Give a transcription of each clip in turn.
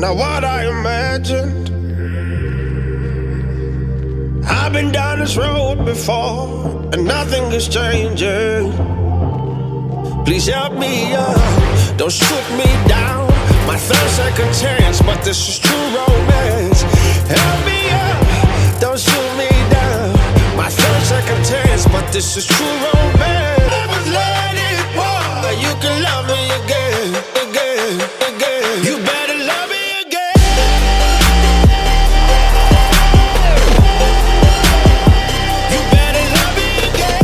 not what I imagined. I've been down this road before, and nothing is changing. Please help me up, don't shoot me down. My third second chance, but this is true romance. Help me up, don't shoot me down. My third second chance, but this is true romance. Never let it war, you can love me again, again, again. You better love me again. You better love me again.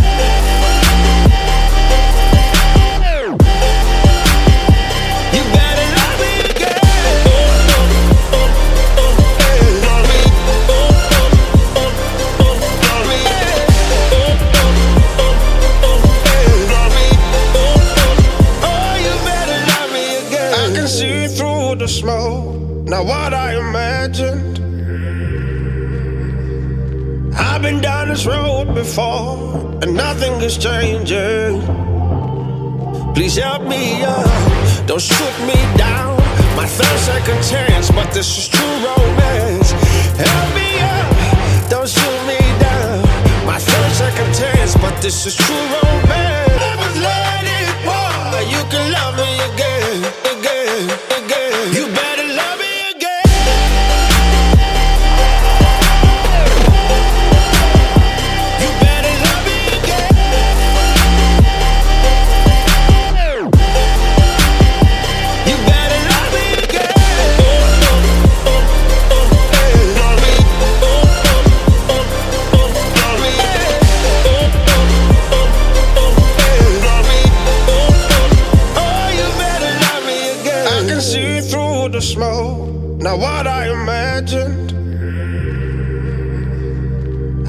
You better love me again. Love me. Love me. Love me. Oh, you better love me again. I can see through the smoke, not what I imagined. I've been down this road before, and nothing is changing. Please help me up, don't shoot me down. My third second chance, but this is true romance. Help me up, don't shoot me down. My third second chance, but this is true romance. Never let it war, you can love me again, again, again. You better love me again. You better love me again. You better love me again. Love me. Love me. Love me. Oh, you better love me again. I can see through the smoke, not what I imagined.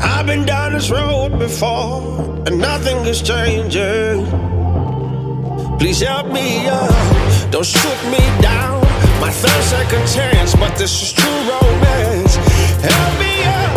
I've been down this road before, and nothing is changing. Please help me up, don't shoot me down. My third second chance, but this is true romance. Help me up,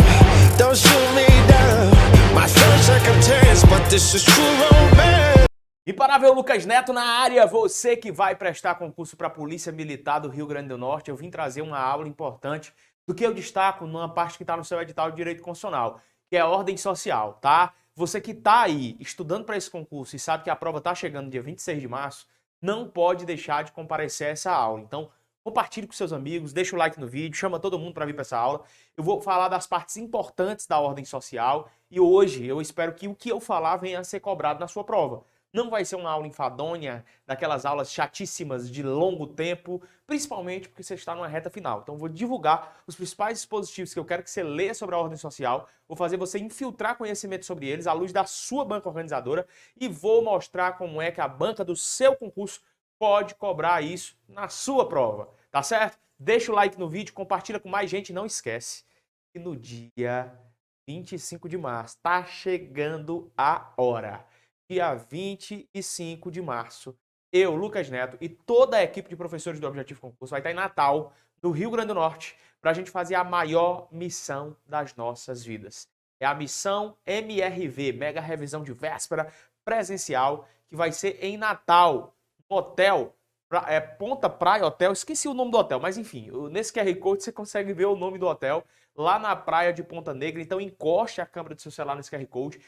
don't shoot me down. My third second chance, but this is true romance. E para ver o Lucas Neto na área, você que vai prestar concurso para a Polícia Militar do Rio Grande do Norte, eu vim trazer uma aula importante do que eu destaco numa parte que está no seu edital de Direito Constitucional, que é a ordem social, tá? Você que está aí estudando para esse concurso e sabe que a prova está chegando dia 26 de março, não pode deixar de comparecer a essa aula. Então, compartilhe com seus amigos, deixa o like no vídeo, chama todo mundo para vir para essa aula. Eu vou falar das partes importantes da ordem social e hoje eu espero que o que eu falar venha a ser cobrado na sua prova. Não vai ser uma aula enfadonha, daquelas aulas chatíssimas de longo tempo, principalmente porque você está numa reta final. Então vou divulgar os principais dispositivos que eu quero que você leia sobre a ordem social, vou fazer você infiltrar conhecimento sobre eles à luz da sua banca organizadora e vou mostrar como é que a banca do seu concurso pode cobrar isso na sua prova, tá certo? Deixa o like no vídeo, compartilha com mais gente e não esquece que no dia 25 de março tá chegando a hora. Dia 25 de março, eu, Lucas Neto e toda a equipe de professores do Objetivo Concurso vai estar em Natal, no Rio Grande do Norte, para a gente fazer a maior missão das nossas vidas. É a missão MRV, Mega Revisão de Véspera Presencial, que vai ser em Natal, no hotel, Ponta Praia Hotel, esqueci o nome do hotel, mas enfim, nesse QR Code você consegue ver o nome do hotel, lá na praia de Ponta Negra, então encoste a câmera do seu celular nesse QR Code.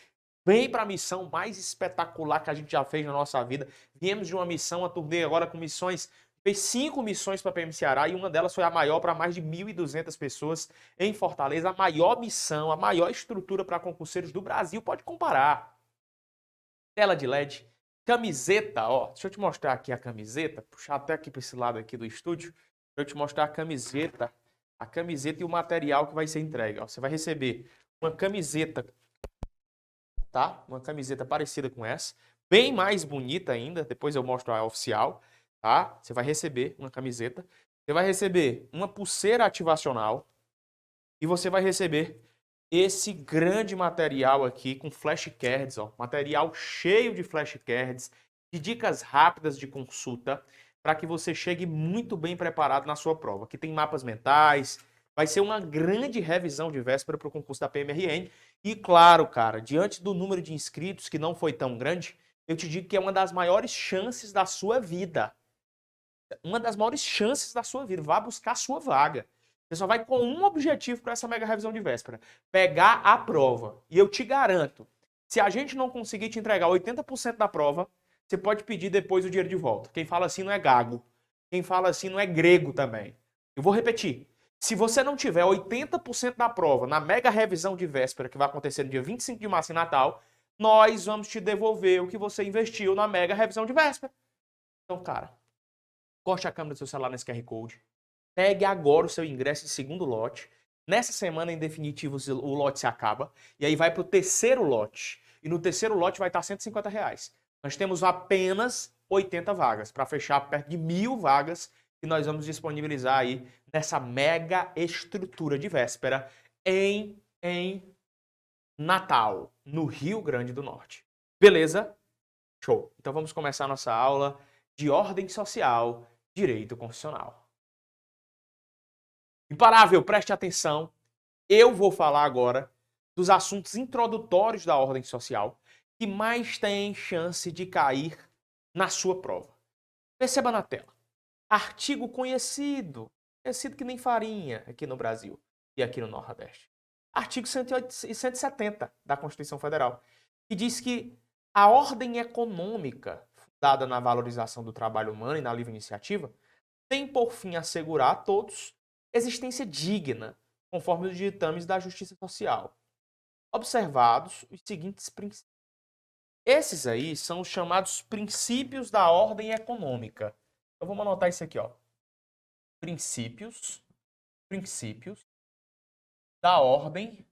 Vem para a missão mais espetacular que a gente já fez na nossa vida. Viemos de uma missão, a turnê agora com missões, fez 5 missões para a PM Ceará e uma delas foi a maior para mais de 1.200 pessoas em Fortaleza. A maior missão, a maior estrutura para concurseiros do Brasil, pode comparar. Tela de LED, camiseta, ó, deixa eu te mostrar aqui a camiseta, puxar até aqui para esse lado aqui do estúdio, deixa eu te mostrar a camiseta e o material que vai ser entregue. Ó, você vai receber uma camiseta, tá? Uma camiseta parecida com essa, bem mais bonita ainda, depois eu mostro a oficial, tá? Você vai receber uma camiseta, você vai receber uma pulseira ativacional e você vai receber esse grande material aqui com flashcards, ó, material cheio de flashcards, de dicas rápidas de consulta, para que você chegue muito bem preparado na sua prova. Aqui tem mapas mentais, vai ser uma grande revisão de véspera para o concurso da PMRN. E claro, cara, diante do número de inscritos, que não foi tão grande, eu te digo que é uma das maiores chances da sua vida. uma das maiores chances da sua vida. Vá buscar a sua vaga. Você só vai com um objetivo para essa mega revisão de véspera: pegar a prova. E eu te garanto, se a gente não conseguir te entregar 80% da prova, você pode pedir depois o dinheiro de volta. Quem fala assim não é gago. Quem fala assim não é grego também. Eu vou repetir. Se você não tiver 80% da prova na mega revisão de véspera, que vai acontecer no dia 25 de março em Natal, nós vamos te devolver o que você investiu na mega revisão de véspera. Então, cara, corte a câmera do seu celular nesse QR Code. Pegue agora o seu ingresso de segundo lote. Nessa semana, em definitivo, o lote se acaba. E aí vai para o terceiro lote. E no terceiro lote vai estar R$150. Nós temos apenas 80 vagas para fechar perto de 1.000 vagas que nós vamos disponibilizar aí nessa mega estrutura de véspera em Natal, no Rio Grande do Norte. Beleza? Show! Então vamos começar a nossa aula de ordem social, direito constitucional. Imparável, preste atenção. Eu vou falar agora dos assuntos introdutórios da ordem social que mais têm chance de cair na sua prova. Perceba na tela. Artigo conhecido que nem farinha aqui no Brasil e aqui no Nordeste. Artigo 170 da Constituição Federal, que diz que a ordem econômica, fundada na valorização do trabalho humano e na livre iniciativa, tem por fim assegurar a todos existência digna, conforme os ditames da Justiça Social. Observados os seguintes princípios. Esses aí são os chamados princípios da ordem econômica. Então vamos anotar isso aqui, ó. Princípios da ordem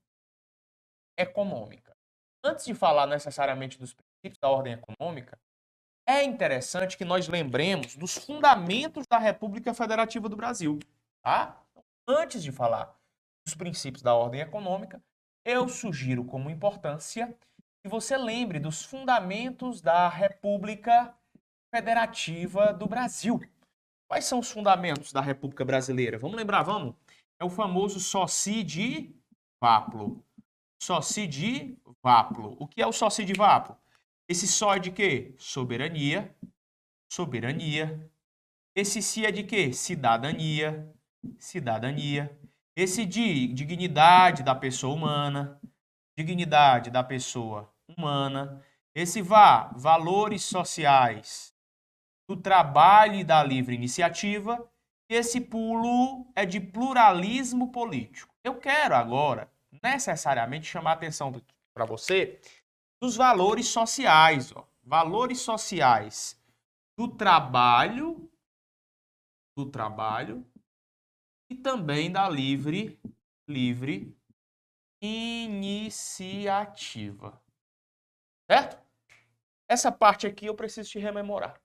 econômica. Antes de falar necessariamente dos princípios da ordem econômica, é interessante que nós lembremos dos fundamentos da República Federativa do Brasil, tá? Antes de falar dos princípios da ordem econômica, eu sugiro como importância que você lembre dos fundamentos da República Federativa do Brasil. Quais são os fundamentos da República Brasileira? Vamos lembrar, vamos? É o famoso Soci de Vaplo. Soci de Vaplo. O que é o Soci de Vaplo? Esse só é de quê? Soberania. Esse si é de quê? Cidadania. Esse de dignidade da pessoa humana. Esse valores sociais do trabalho e da livre iniciativa. Esse pulo é de pluralismo político. Eu quero agora, necessariamente, chamar a atenção para você dos valores sociais. Ó. Valores sociais do trabalho e também da livre iniciativa. Certo? Essa parte aqui eu preciso te rememorar.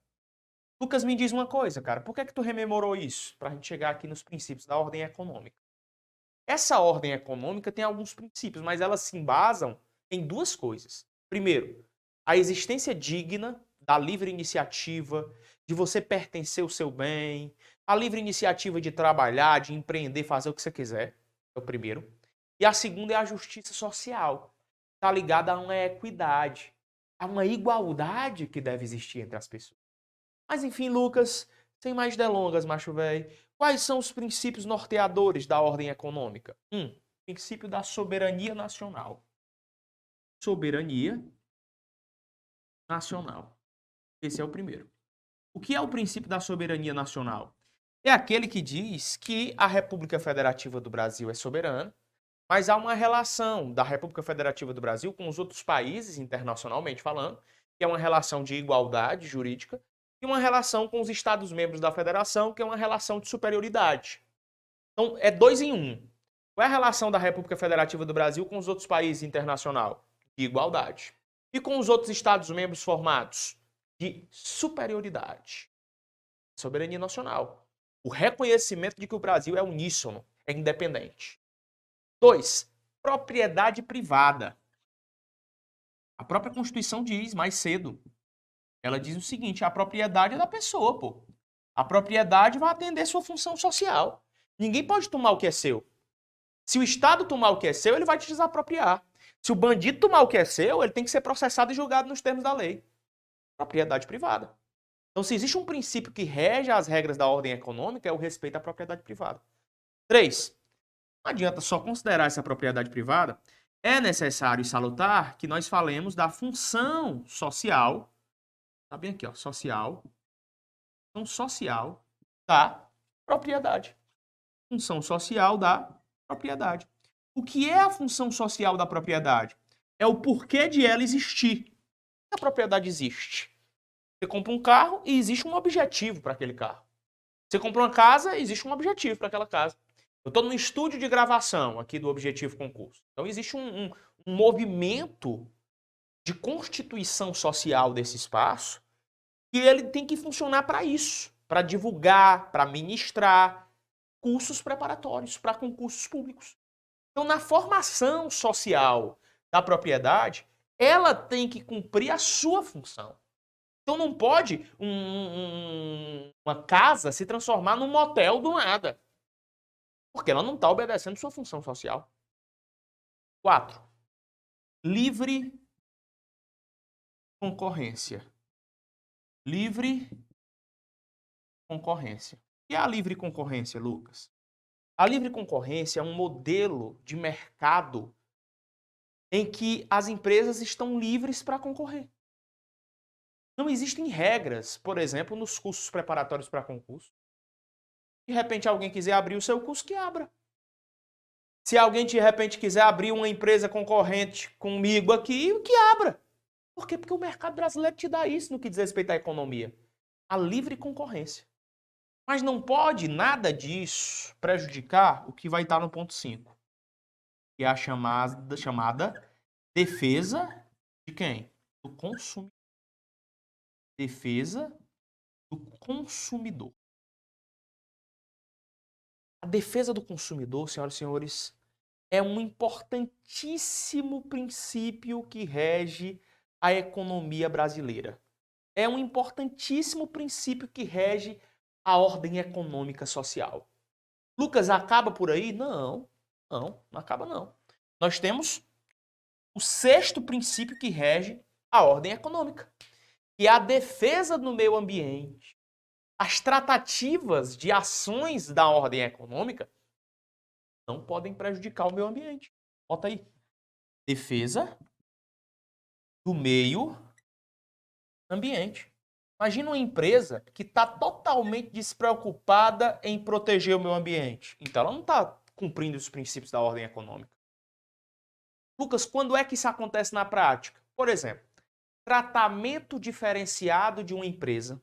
Lucas, me diz uma coisa, cara. Por que tu rememorou isso? Para a gente chegar aqui nos princípios da ordem econômica. Essa ordem econômica tem alguns princípios, mas elas se embasam em duas coisas. Primeiro, a existência digna da livre iniciativa, de você pertencer ao seu bem, a livre iniciativa de trabalhar, de empreender, fazer o que você quiser. É o primeiro. E a segunda é a justiça social. Está ligada a uma equidade, a uma igualdade que deve existir entre as pessoas. Mas enfim, Lucas, sem mais delongas, macho velho, quais são os princípios norteadores da ordem econômica? Princípio da soberania nacional. Soberania nacional. Esse é o primeiro. O que é o princípio da soberania nacional? É aquele que diz que a República Federativa do Brasil é soberana, mas há uma relação da República Federativa do Brasil com os outros países, internacionalmente falando, que é uma relação de igualdade jurídica, e uma relação com os Estados-membros da Federação, que é uma relação de superioridade. Então, é 2 em 1. Qual é a relação da República Federativa do Brasil com os outros países internacionais? De igualdade. E com os outros Estados-membros formados? De superioridade. Soberania nacional. O reconhecimento de que o Brasil é uníssono, é independente. 2. Propriedade privada. A própria Constituição diz mais cedo. Ela diz o seguinte, a propriedade é da pessoa, pô. A propriedade vai atender sua função social. Ninguém pode tomar o que é seu. Se o Estado tomar o que é seu, ele vai te desapropriar. Se o bandido tomar o que é seu, ele tem que ser processado e julgado nos termos da lei. Propriedade privada. Então, se existe um princípio que rege as regras da ordem econômica, é o respeito à propriedade privada. 3. Não adianta só considerar essa propriedade privada. É necessário e salutar que nós falemos da função social, tá bem aqui, ó, social, função social da propriedade. Função social da propriedade. O que é a função social da propriedade? É o porquê de ela existir. A propriedade existe. Você compra um carro e existe um objetivo para aquele carro. Você compra uma casa e existe um objetivo para aquela casa. Eu estou no estúdio de gravação aqui do Objetivo Concurso. Então existe um movimento de constituição social desse espaço e ele tem que funcionar para isso, para divulgar, para ministrar cursos preparatórios para concursos públicos. Então, na formação social da propriedade, ela tem que cumprir a sua função. Então, não pode uma casa se transformar num motel do nada, porque ela não está obedecendo sua função social. 4. Livre concorrência. Livre concorrência. O que é a livre concorrência, Lucas? A livre concorrência é um modelo de mercado em que as empresas estão livres para concorrer. Não existem regras, por exemplo, nos cursos preparatórios para concurso. De repente alguém quiser abrir o seu curso, que abra. Se alguém de repente quiser abrir uma empresa concorrente comigo aqui, que abra. Por quê? Porque o mercado brasileiro te dá isso no que diz respeito à economia. A livre concorrência. Mas não pode nada disso prejudicar o que vai estar no ponto 5. Que é a chamada defesa de quem? Do consumidor. Defesa do consumidor. A defesa do consumidor, senhoras e senhores, é um importantíssimo princípio que rege a economia brasileira. É um importantíssimo princípio que rege a ordem econômica social. Lucas, acaba por aí? Não acaba não. Nós temos o 6º princípio que rege a ordem econômica, que é a defesa do meio ambiente. As tratativas de ações da ordem econômica não podem prejudicar o meio ambiente. Bota aí. Defesa do meio ambiente. Imagina uma empresa que está totalmente despreocupada em proteger o meio ambiente. Então ela não está cumprindo os princípios da ordem econômica. Lucas, quando é que isso acontece na prática? Por exemplo, tratamento diferenciado de uma empresa,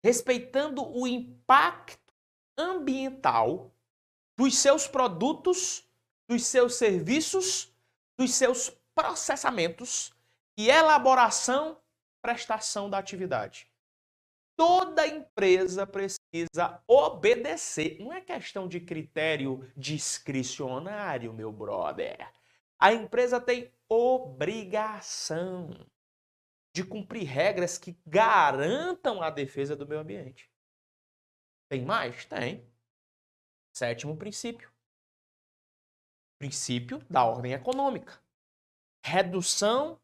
respeitando o impacto ambiental dos seus produtos, dos seus serviços, dos seus processamentos e elaboração, prestação da atividade. Toda empresa precisa obedecer. Não é questão de critério discricionário, meu brother. A empresa tem obrigação de cumprir regras que garantam a defesa do meio ambiente. Tem mais? Tem. 7º princípio. Princípio da ordem econômica. Redução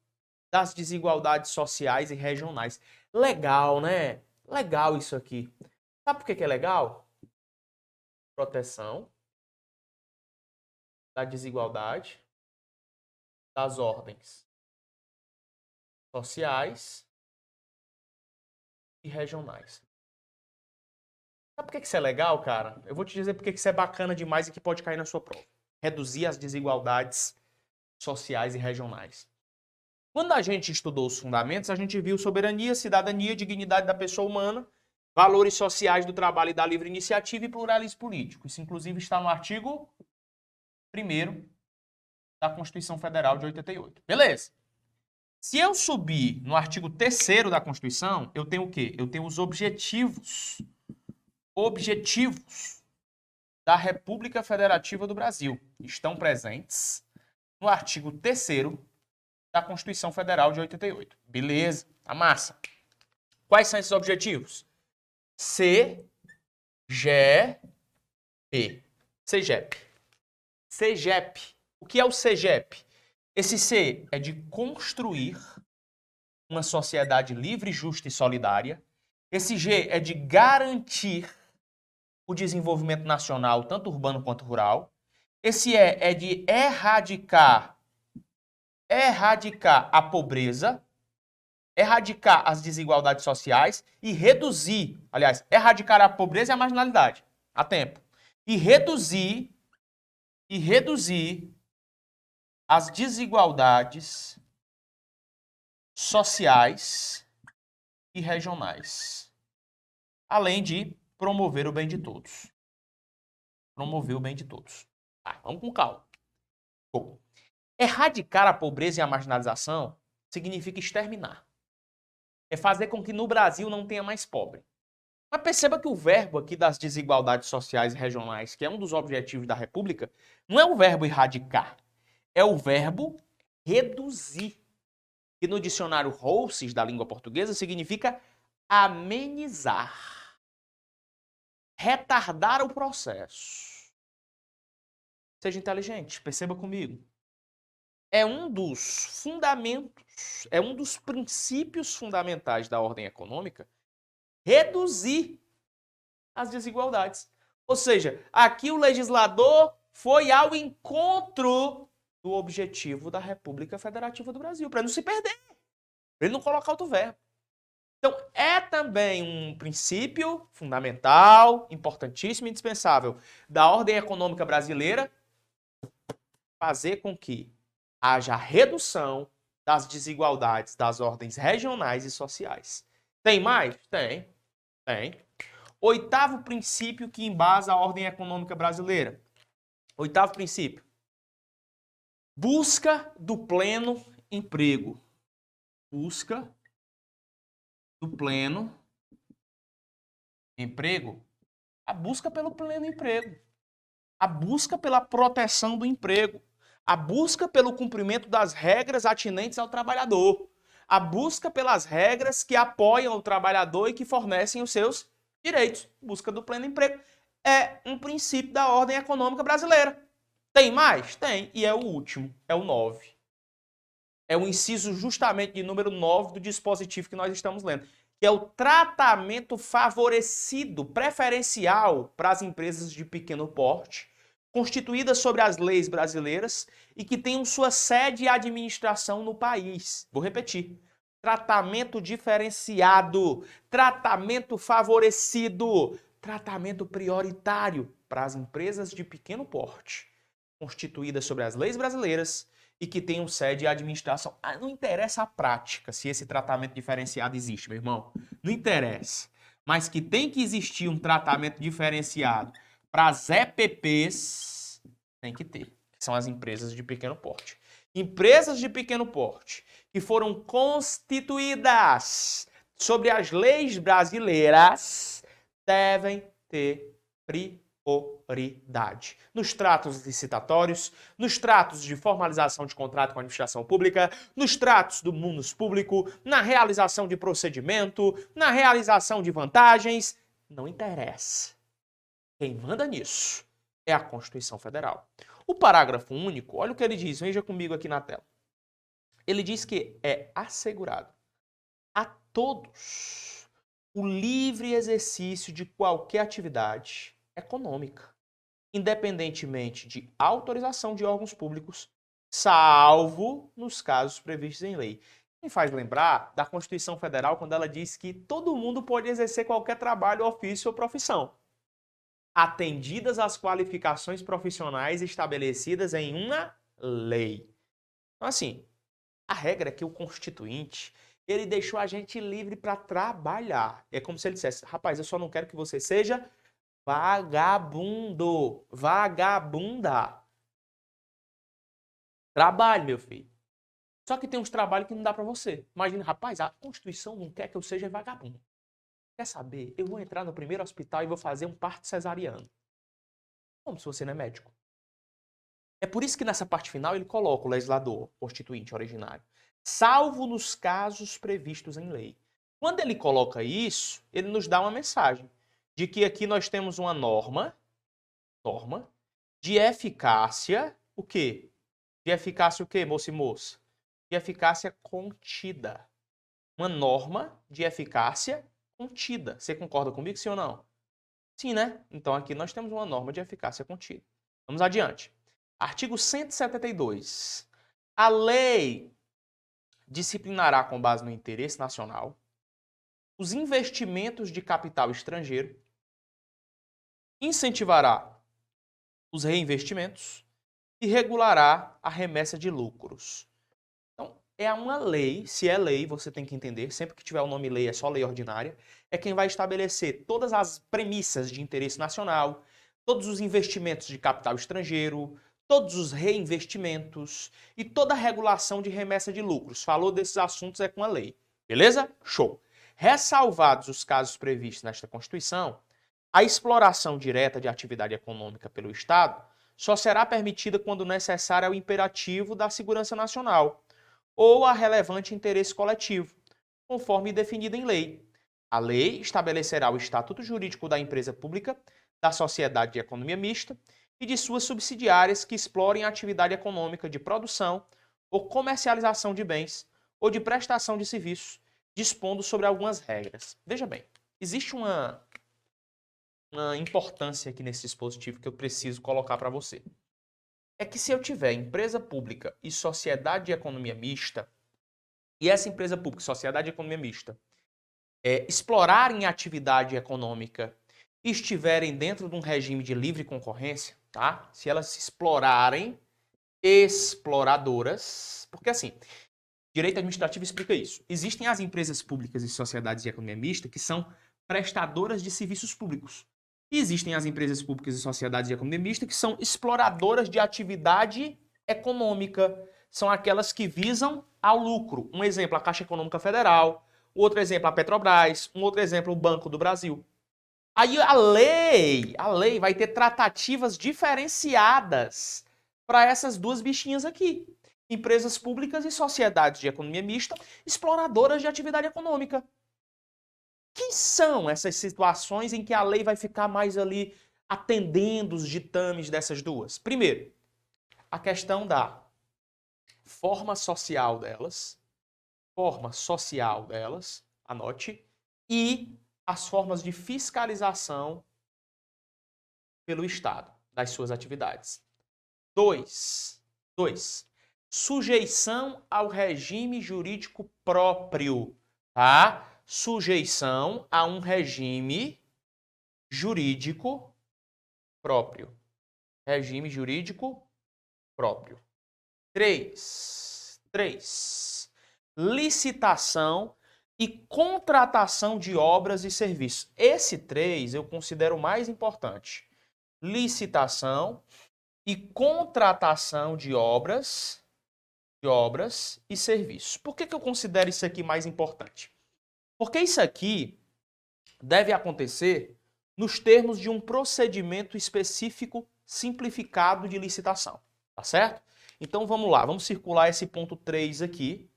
das desigualdades sociais e regionais. Legal, né? Legal isso aqui. Sabe por que é legal? Proteção da desigualdade, das ordens sociais e regionais. Sabe por que isso é legal, cara? Eu vou te dizer por que isso é bacana demais e que pode cair na sua prova. Reduzir as desigualdades sociais e regionais. Quando a gente estudou os fundamentos, a gente viu soberania, cidadania, dignidade da pessoa humana, valores sociais do trabalho e da livre iniciativa e pluralismo político. Isso, inclusive, está no artigo 1º da Constituição Federal de 88. Beleza. Se eu subir no artigo 3º da Constituição, eu tenho o quê? Eu tenho os objetivos da República Federativa do Brasil. Estão presentes no artigo 3º da Constituição Federal de 88. Beleza, tá massa. Quais são esses objetivos? CGP. CGEP. O que é o CGEP? Esse C é de construir uma sociedade livre, justa e solidária, Esse G é de garantir o desenvolvimento nacional, tanto urbano quanto rural. Esse E é de erradicar a pobreza, erradicar as desigualdades sociais e reduzir, aliás, erradicar a pobreza e a marginalidade a tempo. E reduzir as desigualdades sociais e regionais, além de promover o bem de todos. Promover o bem de todos. Tá, vamos com calma. Bom, erradicar a pobreza e a marginalização significa exterminar. É fazer com que no Brasil não tenha mais pobre. Mas perceba que o verbo aqui das desigualdades sociais e regionais, que é um dos objetivos da República, não é o verbo erradicar, é o verbo reduzir. Que no dicionário Roussys da língua portuguesa significa amenizar, retardar o processo. Seja inteligente, perceba comigo. É um dos fundamentos, é um dos princípios fundamentais da ordem econômica reduzir as desigualdades. Ou seja, aqui o legislador foi ao encontro do objetivo da República Federativa do Brasil, para não se perder, para ele não colocar outro verbo. Então, é também um princípio fundamental, importantíssimo e indispensável da ordem econômica brasileira fazer com que haja redução das desigualdades das ordens regionais e sociais. Tem mais? Tem. Oitavo princípio que embasa a ordem econômica brasileira. Oitavo princípio. Busca do pleno emprego. Busca do pleno emprego. A busca pelo pleno emprego. A busca pela proteção do emprego. A busca pelo cumprimento das regras atinentes ao trabalhador. A busca pelas regras que apoiam o trabalhador e que fornecem os seus direitos. Busca do pleno emprego. É um princípio da ordem econômica brasileira. Tem mais? Tem. E é o último. É o 9. É o inciso justamente de número 9 do dispositivo que nós estamos lendo. Que é o tratamento favorecido, preferencial para as empresas de pequeno porte, constituídas sobre as leis brasileiras e que tenham sua sede e administração no país. Vou repetir. Tratamento diferenciado, tratamento favorecido, tratamento prioritário para as empresas de pequeno porte, constituídas sobre as leis brasileiras e que tenham sede e administração. Não interessa a prática se esse tratamento diferenciado existe, meu irmão. Não interessa. Mas que tem que existir um tratamento diferenciado para as EPPs, tem que ter. Que são as empresas de pequeno porte. Empresas de pequeno porte que foram constituídas sobre as leis brasileiras devem ter prioridade nos tratos licitatórios, nos tratos de formalização de contrato com a administração pública, nos tratos do munus público, na realização de procedimento, na realização de vantagens. Não interessa. Quem manda nisso é a Constituição Federal. O parágrafo único, olha o que ele diz, veja comigo aqui na tela. Ele diz que é assegurado a todos o livre exercício de qualquer atividade econômica, independentemente de autorização de órgãos públicos, salvo nos casos previstos em lei. Me faz lembrar da Constituição Federal quando ela diz que todo mundo pode exercer qualquer trabalho, ofício ou profissão, atendidas as qualificações profissionais estabelecidas em uma lei. Então, assim, a regra é que o Constituinte, ele deixou a gente livre para trabalhar. É como se ele dissesse, rapaz, eu só não quero que você seja vagabundo, vagabunda. Trabalhe, meu filho. Só que tem uns trabalhos que não dá para você. Imagina, rapaz, a Constituição não quer que eu seja vagabundo. Quer saber? Eu vou entrar no primeiro hospital e vou fazer um parto cesariano. Como se você não é médico? É por isso que nessa parte final ele coloca o legislador constituinte originário, salvo nos casos previstos em lei. Quando ele coloca isso, ele nos dá uma mensagem de que aqui nós temos uma norma de eficácia, o quê? De eficácia o quê, moço e moça? De eficácia contida. Uma norma de eficácia contida. Você concorda comigo, sim ou não? Sim, né? Então aqui nós temos uma norma de eficácia contida. Vamos adiante. Artigo 172. A lei disciplinará com base no interesse nacional os investimentos de capital estrangeiro, incentivará os reinvestimentos e regulará a remessa de lucros. Então, é uma lei, se é lei, você tem que entender, sempre que tiver o nome lei, é só lei ordinária, é quem vai estabelecer todas as premissas de interesse nacional, todos os investimentos de capital estrangeiro, todos os reinvestimentos e toda a regulação de remessa de lucros. Falou desses assuntos é com a lei. Beleza? Show. Ressalvados os casos previstos nesta Constituição, a exploração direta de atividade econômica pelo Estado só será permitida quando necessário ao imperativo da segurança nacional ou a relevante interesse coletivo, conforme definido em lei. A lei estabelecerá o estatuto jurídico da empresa pública, da sociedade de economia mista e de suas subsidiárias que explorem a atividade econômica de produção ou comercialização de bens ou de prestação de serviços, dispondo sobre algumas regras. Veja bem, existe uma importância aqui nesse dispositivo que eu preciso colocar para você. É que se eu tiver empresa pública e sociedade de economia mista, e essa empresa pública e sociedade de economia mista explorarem a atividade econômica e estiverem dentro de um regime de livre concorrência, tá? Se elas se explorarem, exploradoras, porque assim, direito administrativo explica isso. Existem as empresas públicas e sociedades de economia mista que são prestadoras de serviços públicos. E existem as empresas públicas e sociedades de economia mista que são exploradoras de atividade econômica. São aquelas que visam ao lucro. Um exemplo, a Caixa Econômica Federal. Outro exemplo, a Petrobras. Um outro exemplo, o Banco do Brasil. Aí a lei vai ter tratativas diferenciadas para essas duas bichinhas aqui. Empresas públicas e sociedades de economia mista, exploradoras de atividade econômica. Que são essas situações em que a lei vai ficar mais ali atendendo os ditames dessas duas? Primeiro, a questão da forma social delas, anote, e as formas de fiscalização pelo Estado das suas atividades. 2. Sujeição ao regime jurídico próprio, tá? Sujeição a um regime jurídico próprio. Regime jurídico próprio. 3. Licitação e contratação de obras e serviços. Esse 3 eu considero o mais importante. Licitação e contratação de obras e serviços. Por que eu considero isso aqui mais importante? Porque isso aqui deve acontecer nos termos de um procedimento específico simplificado de licitação, tá certo? Então vamos lá, vamos circular esse ponto 3 aqui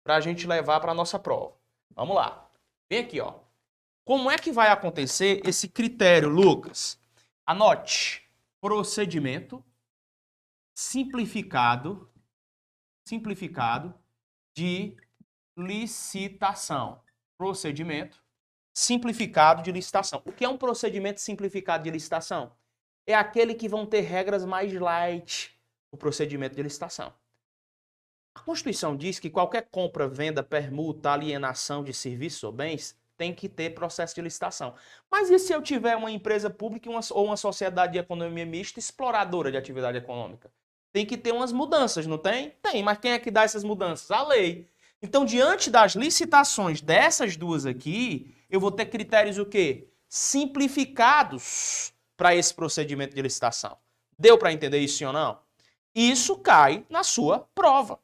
para a gente levar para a nossa prova. Vamos lá. Vem aqui, ó. Como é que vai acontecer esse critério, Lucas? Anote. Procedimento simplificado de licitação. Procedimento simplificado de licitação. O que é um procedimento simplificado de licitação? É aquele que vão ter regras mais light no procedimento de licitação. A Constituição diz que qualquer compra, venda, permuta, alienação de serviços ou bens tem que ter processo de licitação. Mas e se eu tiver uma empresa pública ou uma sociedade de economia mista exploradora de atividade econômica? Tem que ter umas mudanças, não tem? Tem, mas quem é que dá essas mudanças? A lei. Então, diante das licitações dessas duas aqui, eu vou ter critérios o quê? Simplificados para esse procedimento de licitação. Deu para entender isso, sim ou não? Isso cai na sua prova.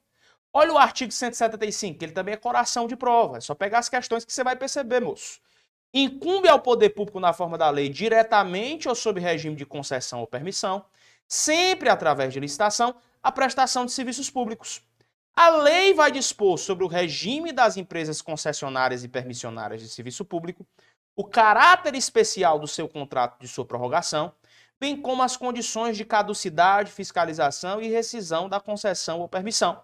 Olha o artigo 175, que ele também é coração de prova. É só pegar as questões que você vai perceber, moço. Incumbe ao poder público na forma da lei, diretamente ou sob regime de concessão ou permissão, sempre através de licitação, a prestação de serviços públicos. A lei vai dispor sobre o regime das empresas concessionárias e permissionárias de serviço público, o caráter especial do seu contrato de sua prorrogação, bem como as condições de caducidade, fiscalização e rescisão da concessão ou permissão,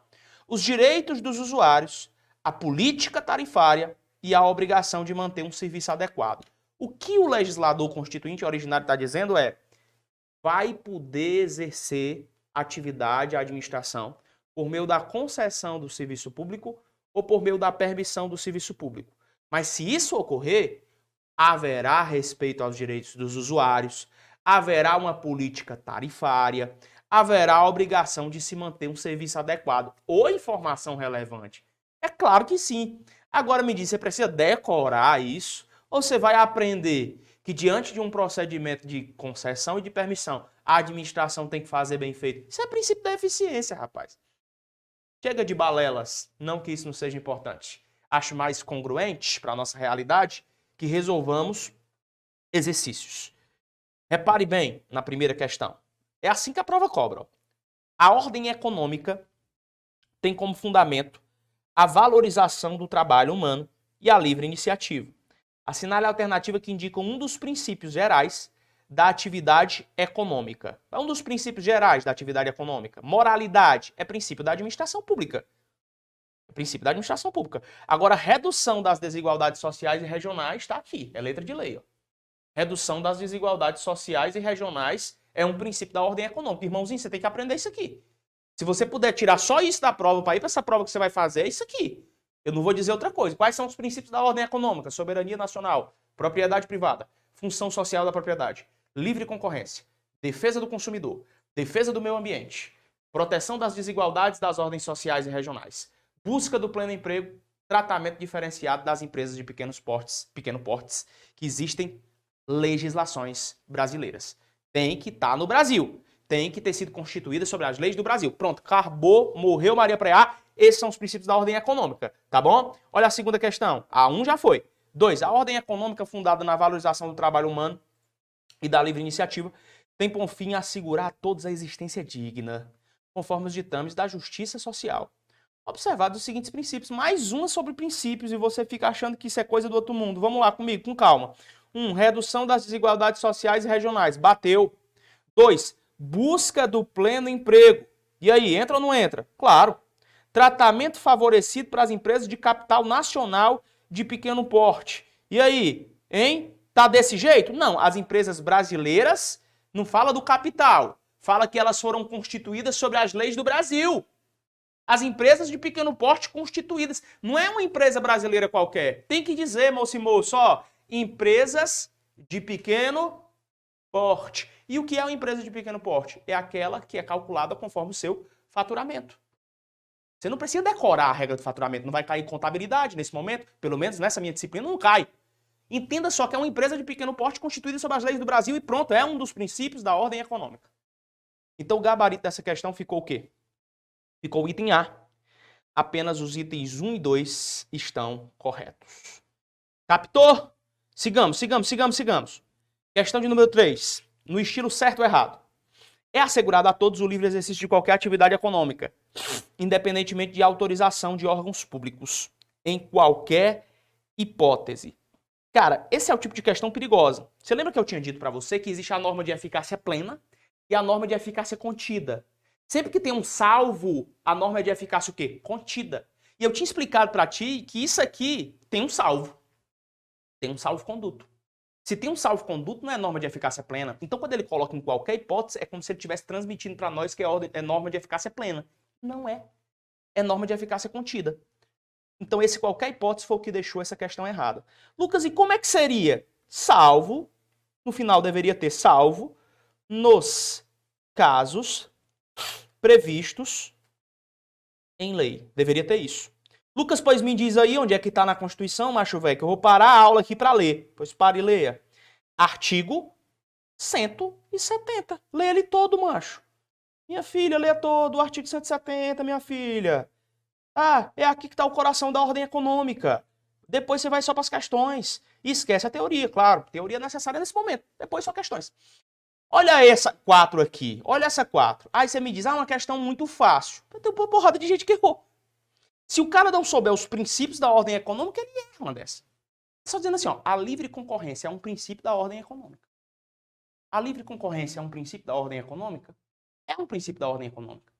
os direitos dos usuários, a política tarifária, e a obrigação de manter um serviço adequado. O que o legislador constituinte originário está dizendo é: vai poder exercer atividade, a administração, por meio da concessão do serviço público ou por meio da permissão do serviço público. Mas se isso ocorrer, haverá respeito aos direitos dos usuários, haverá uma política tarifária, haverá a obrigação de se manter um serviço adequado ou informação relevante. É claro que sim. Agora me diz, você precisa decorar isso ou você vai aprender que diante de um procedimento de concessão e de permissão, a administração tem que fazer bem feito? Isso é princípio da eficiência, rapaz. Chega de balelas, não que isso não seja importante. Acho mais congruente para a nossa realidade que resolvamos exercícios. Repare bem na primeira questão. É assim que a prova cobra. A ordem econômica tem como fundamento a valorização do trabalho humano e a livre iniciativa. Assinale a alternativa que indica um dos princípios gerais da atividade econômica. É um dos princípios gerais da atividade econômica. Moralidade é princípio da administração pública. É princípio da administração pública. Agora, redução das desigualdades sociais e regionais está aqui. É letra de lei. Ó. Redução das desigualdades sociais e regionais é um princípio da ordem econômica. Irmãozinho, você tem que aprender isso aqui. Se você puder tirar só isso da prova para ir para essa prova que você vai fazer, é isso aqui. Eu não vou dizer outra coisa. Quais são os princípios da ordem econômica? Soberania nacional, propriedade privada, função social da propriedade, livre concorrência, defesa do consumidor, defesa do meio ambiente, proteção das desigualdades das ordens sociais e regionais, busca do pleno emprego, tratamento diferenciado das empresas de pequeno portes, que existem legislações brasileiras. Tem que estar no Brasil. Tem que ter sido constituída sobre as leis do Brasil. Pronto, acabou, morreu Maria Preá. Esses são os princípios da ordem econômica, tá bom? Olha a segunda questão. A 1 já foi. 2. A ordem econômica fundada na valorização do trabalho humano e da livre iniciativa tem por fim assegurar a todos a existência digna, conforme os ditames da justiça social. Observados os seguintes princípios. Mais uma sobre princípios e você fica achando que isso é coisa do outro mundo. Vamos lá comigo, com calma. 1. Redução das desigualdades sociais e regionais. Bateu. 2. Busca do pleno emprego. E aí, entra ou não entra? Claro. Tratamento favorecido para as empresas de capital nacional de pequeno porte. E aí, hein? Tá desse jeito? Não, as empresas brasileiras não fala do capital. Fala que elas foram constituídas sobre as leis do Brasil. As empresas de pequeno porte constituídas. Não é uma empresa brasileira qualquer. Tem que dizer, moço e moço, ó, empresas de pequeno porte. E o que é uma empresa de pequeno porte? É aquela que é calculada conforme o seu faturamento. Você não precisa decorar a regra do faturamento, não vai cair em contabilidade nesse momento, pelo menos nessa minha disciplina não cai. Entenda só que é uma empresa de pequeno porte constituída sob as leis do Brasil e pronto, é um dos princípios da ordem econômica. Então o gabarito dessa questão ficou o quê? Ficou o item A. Apenas os itens 1 e 2 estão corretos. Captou? Sigamos. Questão de número 3. No estilo certo ou errado. É assegurado a todos o livre exercício de qualquer atividade econômica, independentemente de autorização de órgãos públicos, em qualquer hipótese. Cara, esse é o tipo de questão perigosa. Você lembra que eu tinha dito para você que existe a norma de eficácia plena e a norma de eficácia contida? Sempre que tem um salvo, a norma é de eficácia o quê? Contida. E eu tinha explicado para ti que isso aqui tem um salvo. Tem um salvo-conduto. Se tem um salvo-conduto, não é norma de eficácia plena. Então, quando ele coloca em qualquer hipótese, é como se ele estivesse transmitindo para nós que é norma de eficácia plena. Não é. É norma de eficácia contida. Então, esse qualquer hipótese foi o que deixou essa questão errada. Lucas, e como é que seria? Salvo, no final deveria ter salvo, nos casos previstos em lei. Deveria ter isso. Lucas, pois me diz aí onde é que está na Constituição, macho velho, que eu vou parar a aula aqui para ler. Pois pare e leia. Artigo 170. Lê ele todo, macho. Minha filha, lê todo o artigo 170, minha filha. Ah, é aqui que está o coração da ordem econômica. Depois você vai só para as questões. E esquece a teoria, claro. Teoria necessária nesse momento. Depois só questões. Olha essa 4 aqui. Olha essa 4. Aí você me diz, uma questão muito fácil. Tem uma porrada de gente que errou. Se o cara não souber os princípios da ordem econômica, ele erra uma dessa. Só dizendo assim, ó, a livre concorrência é um princípio da ordem econômica. A livre concorrência é um princípio da ordem econômica? É um princípio da ordem econômica.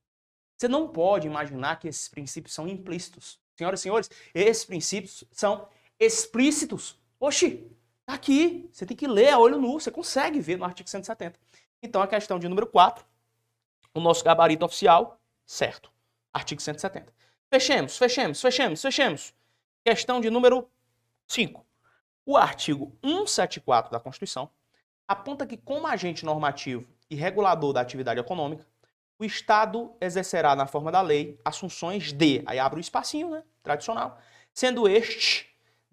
Você não pode imaginar que esses princípios são implícitos. Senhoras e senhores, esses princípios são explícitos. Oxi, tá aqui. Você tem que ler a olho nu. Você consegue ver no artigo 170. Então, a questão de número 4, o nosso gabarito oficial, certo. Artigo 170. Fechemos. Questão de número 5. O artigo 174 da Constituição aponta que, como agente normativo e regulador da atividade econômica, o Estado exercerá, na forma da lei, as funções de, aí abre o espacinho, né, tradicional, sendo este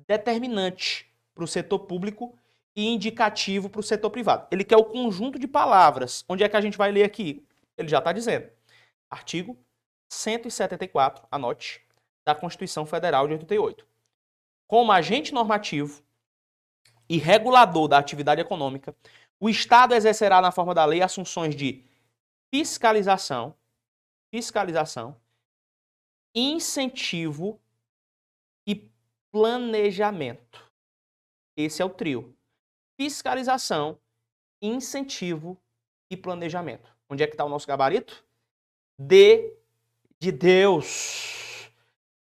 determinante para o setor público e indicativo para o setor privado. Ele quer o conjunto de palavras. Onde é que a gente vai ler aqui? Ele já está dizendo. Artigo 174, anote, da Constituição Federal de 88. Como agente normativo e regulador da atividade econômica, o Estado exercerá, na forma da lei, as funções de fiscalização, incentivo e planejamento. Esse é o trio. Fiscalização, incentivo e planejamento. Onde é que está o nosso gabarito? D de Deus.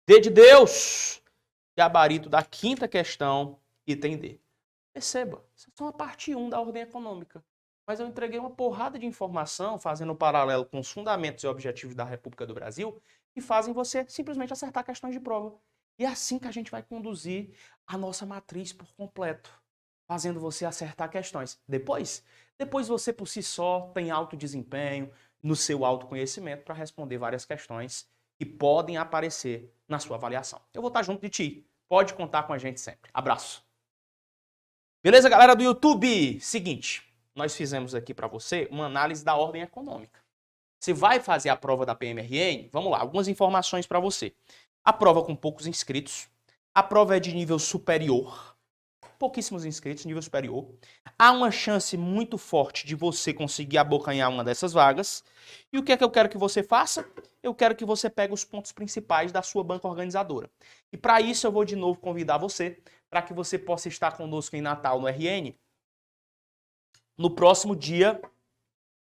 D de Deus. Gabarito da quinta questão, item D. Perceba, isso é só uma parte 1 da ordem econômica. Mas eu entreguei uma porrada de informação, fazendo um paralelo com os fundamentos e objetivos da República do Brasil, que fazem você simplesmente acertar questões de prova. E é assim que a gente vai conduzir a nossa matriz por completo, fazendo você acertar questões. Depois você por si só tem alto desempenho no seu autoconhecimento para responder várias questões que podem aparecer na sua avaliação. Eu vou estar junto de ti. Pode contar com a gente sempre. Abraço. Beleza, galera do YouTube? Seguinte, nós fizemos aqui para você uma análise da ordem econômica. Você vai fazer a prova da PMRN? Vamos lá, algumas informações para você. A prova com poucos inscritos. A prova é de nível superior. Pouquíssimos inscritos, nível superior. Há uma chance muito forte de você conseguir abocanhar uma dessas vagas. E o que é que eu quero que você faça? Eu quero que você pegue os pontos principais da sua banca organizadora. E para isso eu vou de novo convidar você para que você possa estar conosco em Natal no RN no próximo dia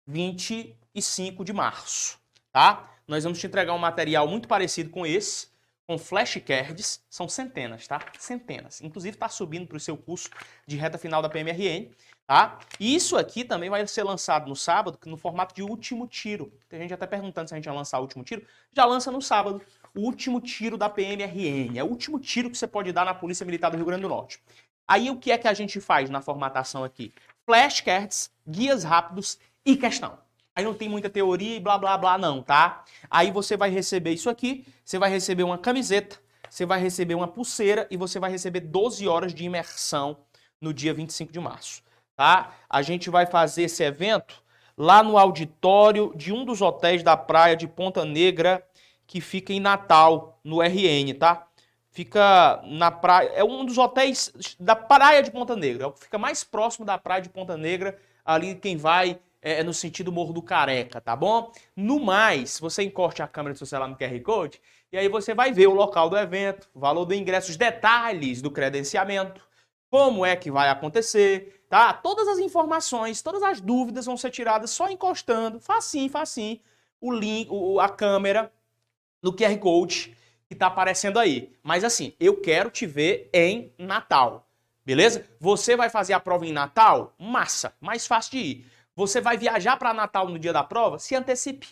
25 de março, tá? Nós vamos te entregar um material muito parecido com esse, com flashcards, são centenas, tá? Centenas. Inclusive está subindo para o seu curso de reta final da PMRN, tá? E isso aqui também vai ser lançado no sábado, no formato de último tiro. Tem gente até perguntando se a gente vai lançar o último tiro. Já lança no sábado. O último tiro da PMRN. É o último tiro que você pode dar na Polícia Militar do Rio Grande do Norte. Aí o que é que a gente faz na formatação aqui? Flashcards, guias rápidos e questão. Aí não tem muita teoria e blá blá blá não, tá? Aí você vai receber isso aqui, você vai receber uma camiseta, você vai receber uma pulseira e você vai receber 12 horas de imersão no dia 25 de março, tá? A gente vai fazer esse evento lá no auditório de um dos hotéis da praia de Ponta Negra, que fica em Natal, no RN, tá? Fica na praia, é um dos hotéis da praia de Ponta Negra, é o que fica mais próximo da praia de Ponta Negra, ali quem vai é no sentido Morro do Careca, tá bom? No mais, você encoste a câmera do seu celular no QR Code e aí você vai ver o local do evento, o valor do ingresso, os detalhes do credenciamento, como é que vai acontecer, tá? Todas as informações, todas as dúvidas vão ser tiradas só encostando, facinho, o link, a câmera no QR Code que tá aparecendo aí. Mas assim, eu quero te ver em Natal, beleza? Você vai fazer a prova em Natal? Massa, mais fácil de ir. Você vai viajar para Natal no dia da prova? Se antecipe.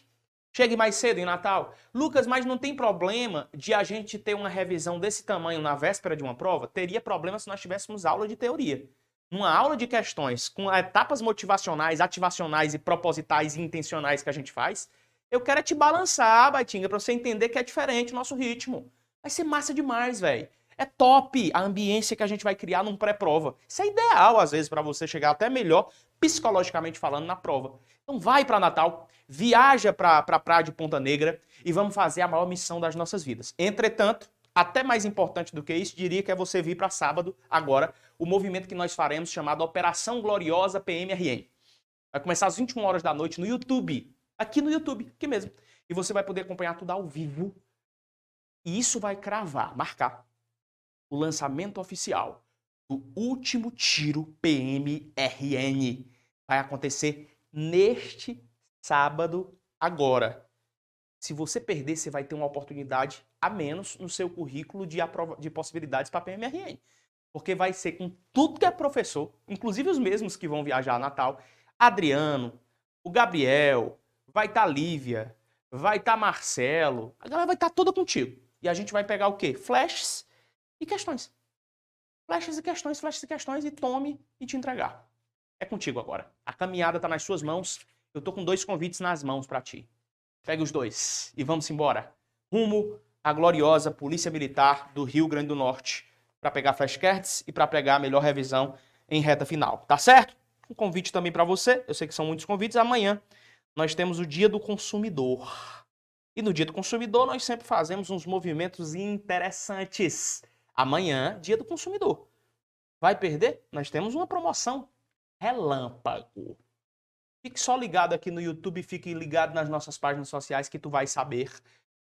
Chegue mais cedo em Natal. Lucas, mas não tem problema de a gente ter uma revisão desse tamanho na véspera de uma prova? Teria problema se nós tivéssemos aula de teoria. Numa aula de questões com etapas motivacionais, ativacionais e propositais e intencionais que a gente faz, eu quero é te balançar, Baitinga, para você entender que é diferente o nosso ritmo. Vai ser massa demais, velho. É top a ambiência que a gente vai criar num pré-prova. Isso é ideal, às vezes, para você chegar até melhor, psicologicamente falando, na prova. Então vai para Natal, viaja para a praia de Ponta Negra e vamos fazer a maior missão das nossas vidas. Entretanto, até mais importante do que isso, diria que é você vir para sábado, agora, o movimento que nós faremos chamado Operação Gloriosa PMRN. Vai começar às 21 horas da noite no YouTube. Aqui no YouTube, aqui mesmo. E você vai poder acompanhar tudo ao vivo. E isso vai cravar, marcar o lançamento oficial do último tiro PMRN. Vai acontecer neste sábado agora. Se você perder, você vai ter uma oportunidade a menos no seu currículo de possibilidades para PMRN. Porque vai ser com tudo que é professor, inclusive os mesmos que vão viajar a Natal, Adriano, o Gabriel, vai estar Lívia, vai estar Marcelo, a galera vai estar toda contigo. E a gente vai pegar o quê? Flashes e questões. Flashes e questões e tome e te entregar. É contigo agora. A caminhada está nas suas mãos. Eu tô com 2 convites nas mãos para ti. Pega os 2 e vamos embora. Rumo à gloriosa Polícia Militar do Rio Grande do Norte para pegar flashcards e para pegar a melhor revisão em reta final. Tá certo? Um convite também para você. Eu sei que são muitos convites. Amanhã nós temos o Dia do Consumidor. E no Dia do Consumidor nós sempre fazemos uns movimentos interessantes. Amanhã, Dia do Consumidor. Vai perder? Nós temos uma promoção relâmpago. Fique só ligado aqui no YouTube, fique ligado nas nossas páginas sociais que tu vai saber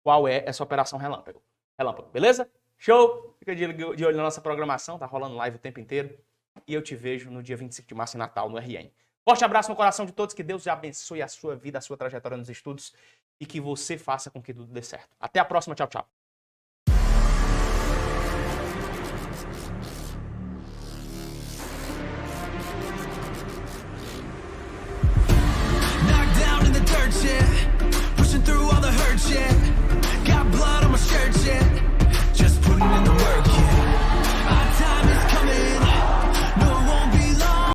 qual é essa operação relâmpago. Relâmpago, beleza? Show! Fica de olho na nossa programação, tá rolando live o tempo inteiro. E eu te vejo no dia 25 de março em Natal, no RN. Forte abraço no coração de todos, que Deus abençoe a sua vida, a sua trajetória nos estudos e que você faça com que tudo dê certo. Até a próxima, tchau, tchau.